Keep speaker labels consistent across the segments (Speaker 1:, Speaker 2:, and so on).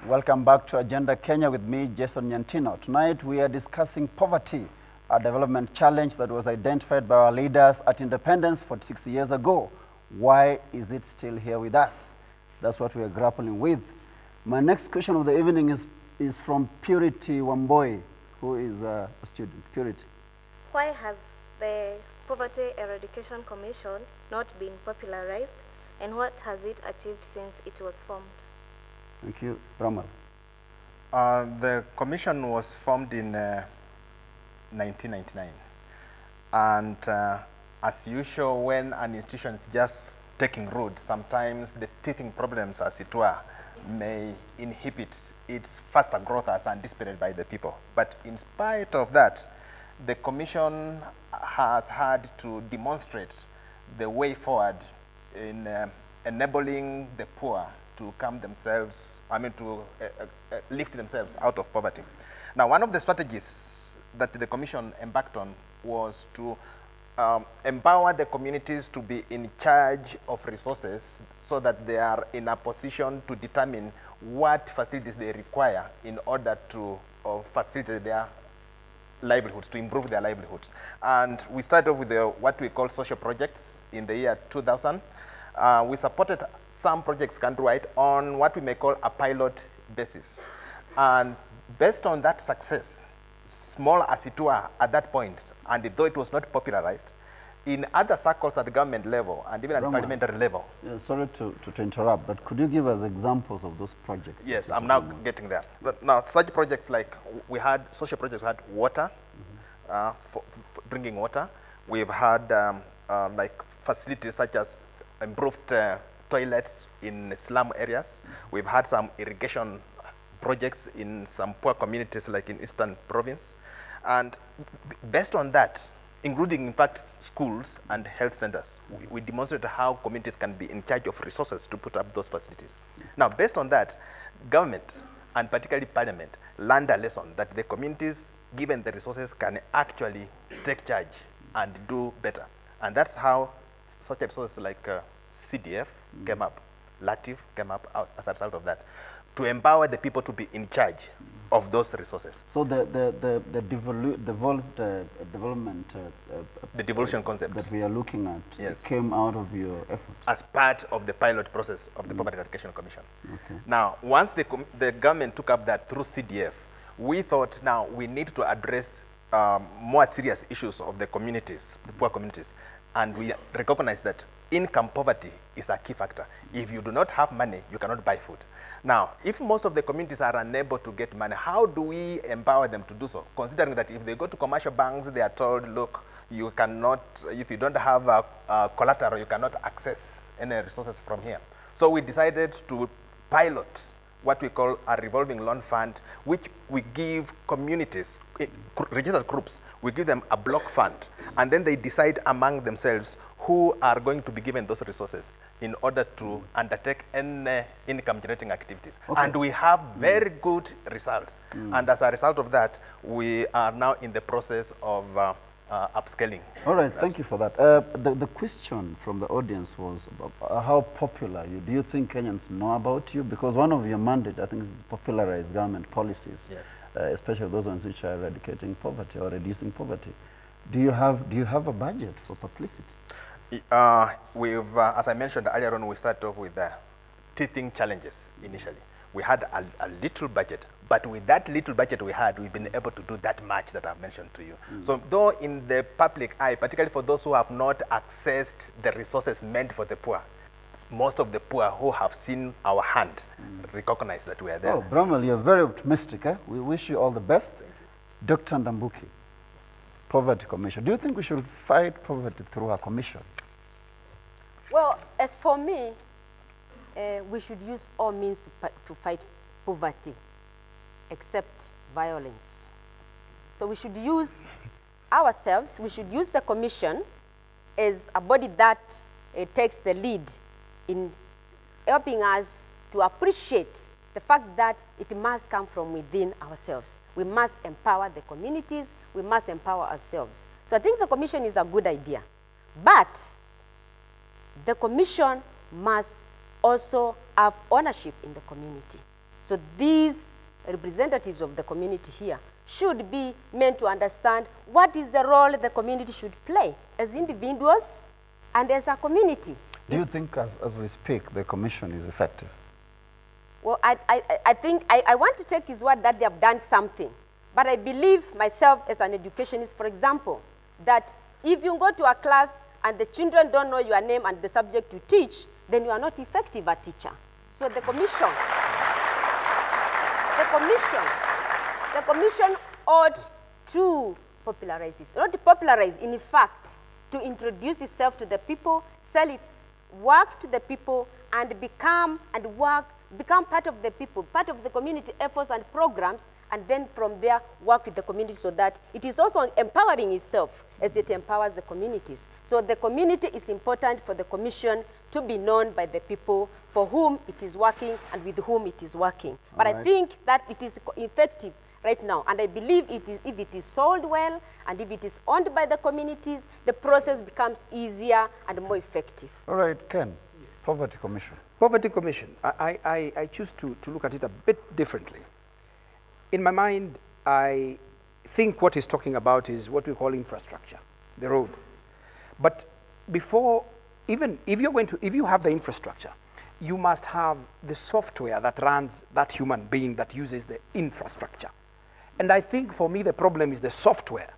Speaker 1: Welcome back to Agenda Kenya with me, Jason Nyantino. Tonight we are discussing poverty, a development challenge that was identified by our leaders at independence 46 years ago. Why is it still here with us? That's what we are grappling with. My next question of the evening is from Purity Wamboi, who is a student. Purity.
Speaker 2: Why has the Poverty Eradication Commission not been popularized, and what has it achieved since it was formed?
Speaker 1: Thank you. Ramal.
Speaker 3: The commission was formed in 1999. And as usual, when an institution is just taking root, sometimes the teething problems, as it were, may inhibit its faster growth as anticipated by the people. But in spite of that, the commission has had to demonstrate the way forward in enabling the poor to come themselves, to lift themselves out of poverty. Now, one of the strategies that the commission embarked on was to empower the communities to be in charge of resources so that they are in a position to determine what facilities they require in order to facilitate their livelihoods, to improve their livelihoods. And we started with what we call social projects in the year 2000. We supported some projects countrywide on what we may call a pilot basis. And based on that success, small as it were at that point, and though it was not popularized, in other circles at the government level and even at the parliamentary level.
Speaker 1: Yeah, sorry to interrupt, but could you give us examples of those projects?
Speaker 3: Yes, I'm now getting there. But now, such projects like we had social projects, we had water, for drinking water. We've had like facilities such as improved toilets in slum areas. We've had some irrigation projects in some poor communities like in Eastern Province. And based on that, including in fact schools and health centers, we demonstrated how communities can be in charge of resources to put up those facilities. Now, based on that, government and particularly parliament learned a lesson that the communities, given the resources, can actually take charge and do better. And that's how such resources like CDF came up, LATIF came up as a result of that, to empower the people to be in charge of those resources.
Speaker 1: So the devolution concept that we are looking at, yes, came out of your effort?
Speaker 3: As part of the pilot process of the Poverty Eradication Commission. Okay. Now, once the government took up that through CDF, we thought now we need to address more serious issues of the communities, the poor communities. And we recognize that income poverty is a key factor. If you do not have money, you cannot buy food. Now, if most of the communities are unable to get money, how do we empower them to do so? Considering that if they go to commercial banks, they are told, look, you cannot, if you don't have a collateral, you cannot access any resources from here. So we decided to pilot what we call a revolving loan fund, which we give communities, registered groups, we give them a block fund, and then they decide among themselves who are going to be given those resources in order to undertake any income-generating activities. Okay. And we have very good results. And as a result of that, we are now in the process of upscaling.
Speaker 1: All right, thank you for that. The question from the audience was about how popular you. Do you think Kenyans know about you? Because one of your mandates, I think, is to popularize government policies, yes, especially those ones which are eradicating poverty or reducing poverty. Do you have a budget for publicity?
Speaker 3: We've, as I mentioned earlier on, we started off with teething challenges initially. We had a little budget, but with that little budget we had, we've been able to do that much that I've mentioned to you. So though in the public eye, particularly for those who have not accessed the resources meant for the poor, most of the poor who have seen our hand recognize that we are there.
Speaker 1: Oh, Bramwell, you're very optimistic. Eh? We wish you all the best. Dr. Ndambuki, Poverty Commission. Do you think we should fight poverty through a commission?
Speaker 4: Well, as for me, we should use all means to fight poverty, except violence. So we should use ourselves, we should use the commission as a body that takes the lead in helping us to appreciate the fact that it must come from within ourselves. We must empower the communities, we must empower ourselves. So I think the commission is a good idea. But the commission must also have ownership in the community. So these representatives of the community here should be meant to understand what is the role the community should play as individuals and as a community.
Speaker 1: Do you think as we speak, the commission is effective?
Speaker 4: Well, I think I want to take his word that they have done something. But I believe myself as an educationist, for example, that if you go to a class and the children don't know your name and the subject you teach, then you are not effective a teacher. So the commission ought to popularize this. Not to popularize, in fact, to introduce itself to the people, sell its work to the people, and become part of the people, part of the community efforts and programs, and then from there work with the community so that it is also empowering itself as it empowers the communities. So the community is important for the commission to be known by the people for whom it is working and with whom it is working. But I think that it is effective right now, and I believe if it is sold well and if it is owned by the communities, the process becomes easier and more effective.
Speaker 1: All right, Ken, Poverty Commission.
Speaker 5: Poverty Commission, I choose to look at it a bit differently. In my mind, I think what he's talking about is what we call infrastructure, the road. But before, even if you have the infrastructure, you must have the software that runs that human being that uses the infrastructure. And I think for me, the problem is the software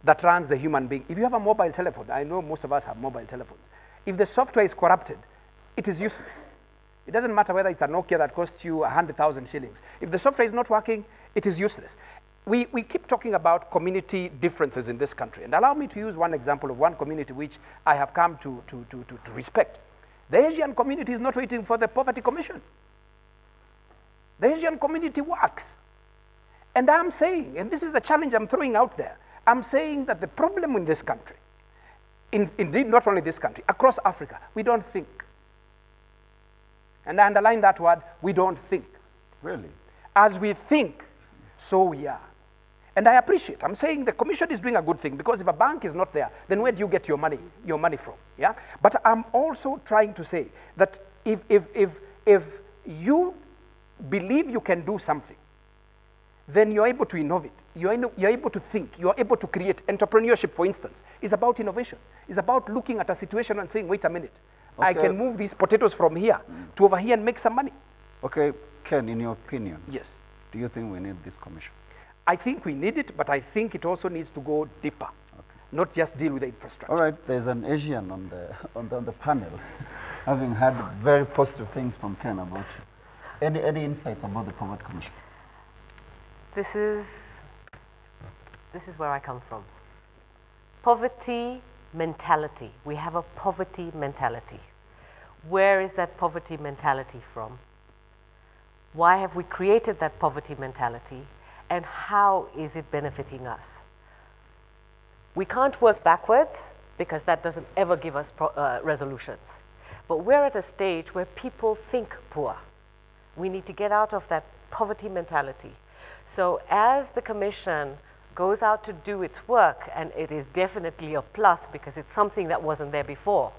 Speaker 5: that runs the human being. If you have a mobile telephone, I know most of us have mobile telephones. If the software is corrupted, it is useless. It doesn't matter whether it's a Nokia that costs you 100,000 shillings. If the software is not working, it is useless. We keep talking about community differences in this country. And allow me to use one example of one community which I have come to respect. The Asian community is not waiting for the Poverty Commission. The Asian community works. And I'm saying, and this is the challenge I'm throwing out there, I'm saying that the problem in this country, indeed not only this country, across Africa, we don't think. And I underline that word, we don't think.
Speaker 1: Really?
Speaker 5: As we think, so we are. And I appreciate, I'm saying the commission is doing a good thing, because if a bank is not there, then where do you get your money from? Yeah? But I'm also trying to say that if you believe you can do something, then you're able to innovate, you're able to think, you're able to create. Entrepreneurship, for instance, is about innovation. It's about looking at a situation and saying, wait a minute, okay, I can move these potatoes from here to over here and make some money.
Speaker 1: Okay, Ken, in your opinion,
Speaker 5: yes,
Speaker 1: do you think we need this commission?
Speaker 5: I think we need it, but I think it also needs to go deeper, not just deal with the infrastructure.
Speaker 1: All right, there's an Asian on the panel, having heard very positive things from Ken about you. Any insights about the Poverty Commission?
Speaker 6: This is where I come from. Poverty mentality. We have a poverty mentality. Where is that poverty mentality from? Why have we created that poverty mentality? And how is it benefiting us? We can't work backwards because that doesn't ever give us resolutions. But we're at a stage where people think poor. We need to get out of that poverty mentality. So as the Commission goes out to do its work, and it is definitely a plus because it's something that wasn't there before,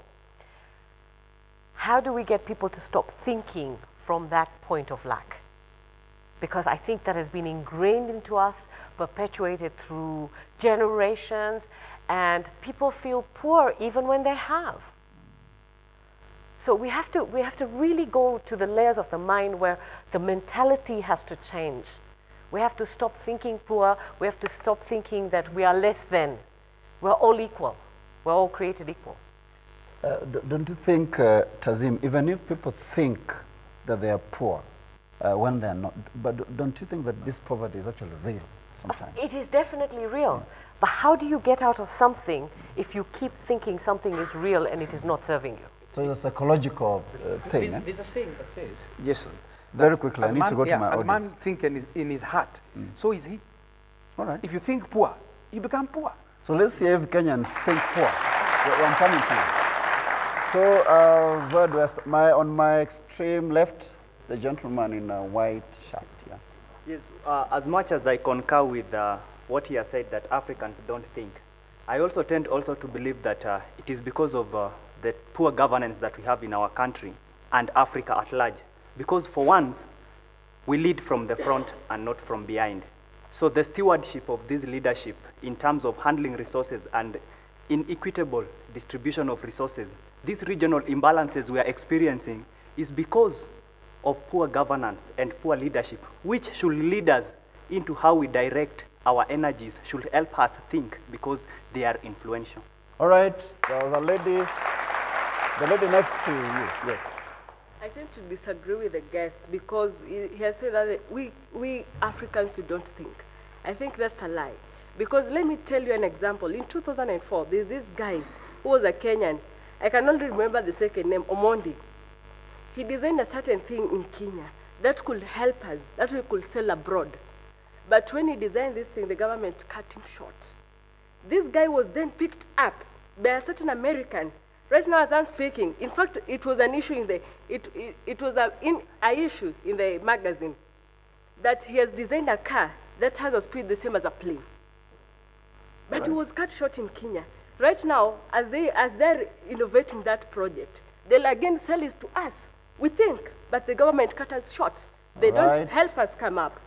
Speaker 6: how do we get people to stop thinking from that point of lack? Because I think that has been ingrained into us, perpetuated through generations, and people feel poor even when they have. So we have to really go to the layers of the mind where the mentality has to change. We have to stop thinking poor. We have to stop thinking that we are less than. We're all equal. We're all created equal.
Speaker 1: Don't you think, Tazim, even if people think that they are poor when they're not, but don't you think that this poverty is actually real sometimes?
Speaker 6: It is definitely real. Yeah. But how do you get out of something if you keep thinking something is real and it is not serving you?
Speaker 1: So it's a psychological thing.
Speaker 5: There's a saying that says, Jason,
Speaker 1: very quickly, I need to go to my audience.
Speaker 5: As man thinks in his heart, so is he.
Speaker 1: All right.
Speaker 5: If you think poor, you become poor.
Speaker 1: So let's see if Kenyans think poor. I'm coming to you. So where do I start? On my extreme left, the gentleman in a white shirt. Yeah.
Speaker 7: Yes. As much as I concur with what he has said, that Africans don't think, I also tend also to believe that it is because of the poor governance that we have in our country and Africa at large. Because for once, we lead from the front and not from behind. So the stewardship of this leadership in terms of handling resources and inequitable distribution of resources, these regional imbalances we are experiencing is because of poor governance and poor leadership, which should lead us into how we direct our energies, should help us think because they are influential.
Speaker 1: All right, there was the lady next to you, yes.
Speaker 8: I tend to disagree with the guest because he has said that we Africans, we don't think. I think that's a lie. Because let me tell you an example. In 2004, there's this guy who was a Kenyan. I can only remember the second name, Omondi. He designed a certain thing in Kenya that could help us, that we could sell abroad. But when he designed this thing, the government cut him short. This guy was then picked up by a certain American. Right now, as I'm speaking, in fact, it was an issue in the, it was an issue in the magazine that he has designed a car that has a speed the same as a plane. But it was cut short in Kenya. Right now, as they're innovating that project, they'll again sell it to us. We think, but the government cut us short. They don't help us come up.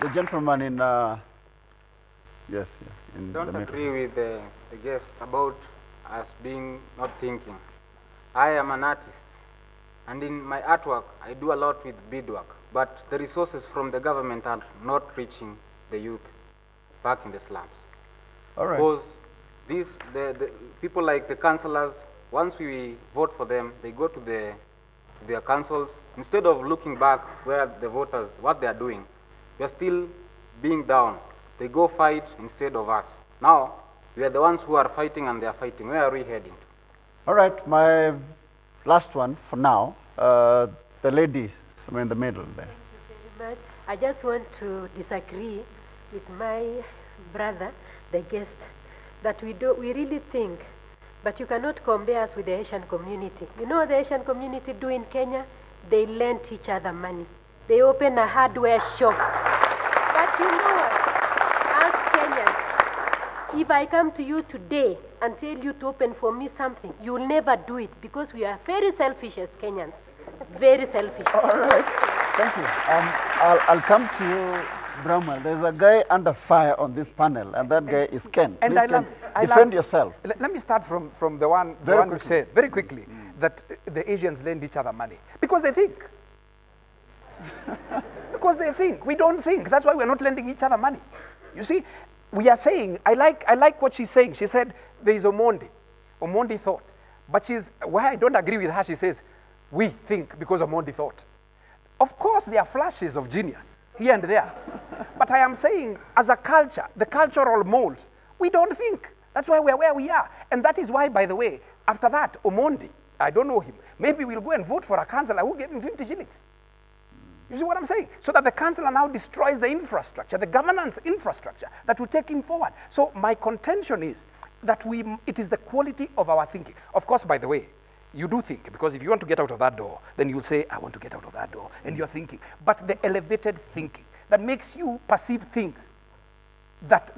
Speaker 1: The gentleman in, yes, in
Speaker 9: don't
Speaker 1: the
Speaker 9: agree with the guest about us being not thinking. I am an artist, and in my artwork, I do a lot with beadwork, but the resources from the government are not reaching the youth back in the slums.
Speaker 1: All right.
Speaker 9: Because the people like the councillors, once we vote for them, they go to their councils. Instead of looking back where the voters, what they are doing, we are still being down. They go fight instead of us. Now, we are the ones who are fighting and they are fighting. Where are we heading to?
Speaker 1: All right, my last one for now, the lady somewhere in the middle there.
Speaker 10: Thank you very much. I just want to disagree with my brother, the guest, that we really think, but you cannot compare us with the Asian community. You know what the Asian community do in Kenya? They lend each other money. They open a hardware shop. But you know what? As Kenyans, if I come to you today and tell you to open for me something, you will never do it because we are very selfish as Kenyans. Very selfish.
Speaker 1: All right. Thank you. I'll come to you, Bramwell. There's a guy under fire on this panel, and that guy is Ken.
Speaker 5: And
Speaker 1: Please, Ken, defend yourself.
Speaker 5: Let me start from the one who said very quickly that the Asians lend each other money because they think. Because they think. We don't think. That's why we're not lending each other money. You see, we are saying, I like what she's saying. She said there is Omondi. Omondi thought. But why I don't agree with her, she says, we think because Omondi thought. Of course, there are flashes of genius here and there. But I am saying, as a culture, the cultural mold, we don't think. That's why we're where we are. And that is why, by the way, after that, Omondi, I don't know him, maybe we'll go and vote for a councillor who gave him 50 shillings. You see what I'm saying? So that the councillor now destroys the infrastructure, the governance infrastructure that will take him forward. So my contention is that it is the quality of our thinking. Of course, by the way, you do think, because if you want to get out of that door, then you'll say, I want to get out of that door, and you're thinking. But the elevated thinking that makes you perceive things that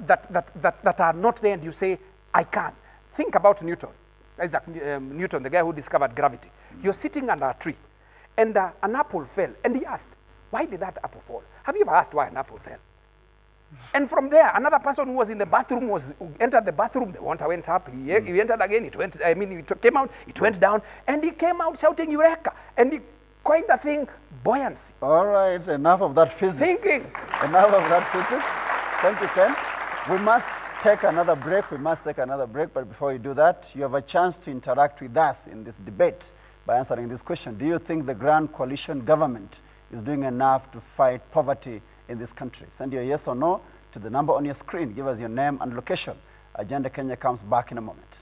Speaker 5: are not there, and you say, I can. Think about Newton. Isaac Newton, the guy who discovered gravity. He was sitting under a tree, and an apple fell, and he asked, why did that apple fall? Have you ever asked why an apple fell? And from there, another person who was in the bathroom entered the bathroom, the water went up, he entered again, it came out, it went down, and he came out shouting, Eureka! And he coined the thing, buoyancy.
Speaker 1: All right, enough of that physics.
Speaker 5: Thinking.
Speaker 1: Enough of that physics. Thank you, Ken. We must take another break. But before you do that, you have a chance to interact with us in this debate by answering this question. Do you think the Grand Coalition government is doing enough to fight poverty in this country? Send your yes or no to the number on your screen. Give us your name and location. Agenda Kenya comes back in a moment.